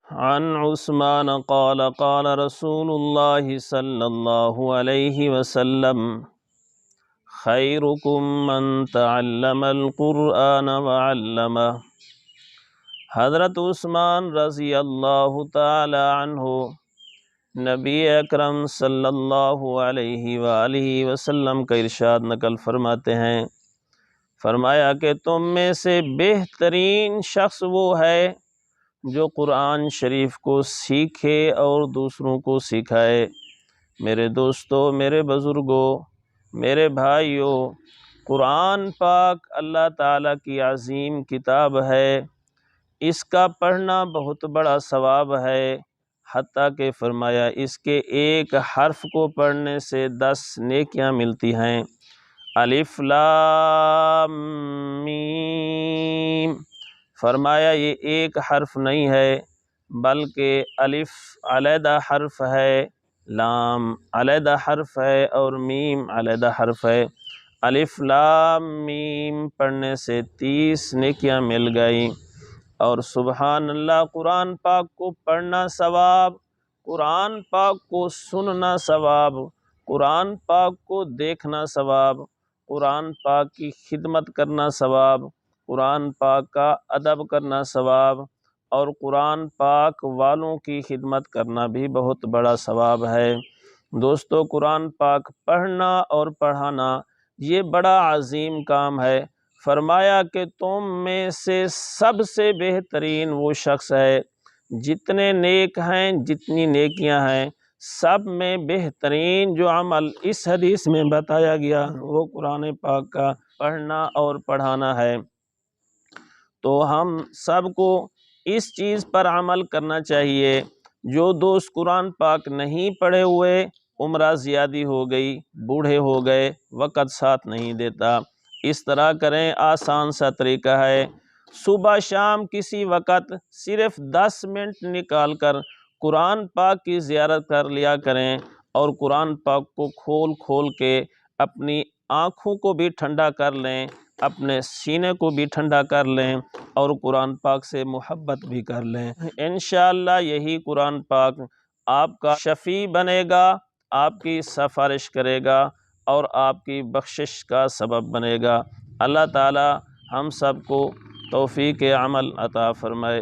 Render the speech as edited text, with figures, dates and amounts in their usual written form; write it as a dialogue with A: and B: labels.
A: عن عثمان قال قال رسول الله صلی اللہ علیہ وسلم خیرکم من تعلم القرآن وعلمہ۔ حضرت عثمان رضی اللہ تعالی عنہ نبی اکرم صلی اللہ علیہ وآلہ وسلم کا ارشاد نقل فرماتے ہیں، فرمایا کہ تم میں سے بہترین شخص وہ ہے جو قرآن شریف کو سیکھے اور دوسروں کو سکھائے۔ میرے دوستو، میرے بزرگوں، میرے بھائیوں، قرآن پاک اللہ تعالیٰ کی عظیم کتاب ہے، اس کا پڑھنا بہت بڑا ثواب ہے، حتیٰ کہ فرمایا اس کے ایک حرف کو پڑھنے سے 10 نیکیاں ملتی ہیں۔ الف لام میم، فرمایا یہ ایک حرف نہیں ہے بلکہ الف علیحدہ حرف ہے، لام علیحدہ حرف ہے اور میم علیحدہ حرف ہے۔ الف لام میم پڑھنے سے 30 نیکیاں مل گئیں۔ اور سبحان اللہ، قرآن پاک کو پڑھنا ثواب، قرآن پاک کو سننا ثواب، قرآن پاک کو دیکھنا ثواب، قرآن پاک کی خدمت کرنا ثواب، قرآن پاک کا ادب کرنا ثواب، اور قرآن پاک والوں کی خدمت کرنا بھی بہت بڑا ثواب ہے۔ دوستو، قرآن پاک پڑھنا اور پڑھانا یہ بڑا عظیم کام ہے۔ فرمایا کہ تم میں سے سب سے بہترین وہ شخص ہے، جتنے نیک ہیں، جتنی نیکیاں ہیں، سب میں بہترین جو عمل اس حدیث میں بتایا گیا وہ قرآن پاک کا پڑھنا اور پڑھانا ہے۔ تو ہم سب کو اس چیز پر عمل کرنا چاہیے۔ جو دوست قرآن پاک نہیں پڑھے ہوئے، عمر زیادی ہو گئی، بوڑھے ہو گئے، وقت ساتھ نہیں دیتا، اس طرح کریں، آسان سا طریقہ ہے، صبح شام کسی وقت صرف 10 منٹ نکال کر قرآن پاک کی زیارت کر لیا کریں، اور قرآن پاک کو کھول کھول کے اپنی آنکھوں کو بھی ٹھنڈا کر لیں، اپنے سینے کو بھی ٹھنڈا کر لیں، اور قرآن پاک سے محبت بھی کر لیں۔ انشاءاللہ یہی قرآن پاک آپ کا شفیع بنے گا، آپ کی سفارش کرے گا اور آپ کی بخشش کا سبب بنے گا۔ اللہ تعالی ہم سب کو توفیق عمل عطا فرمائے۔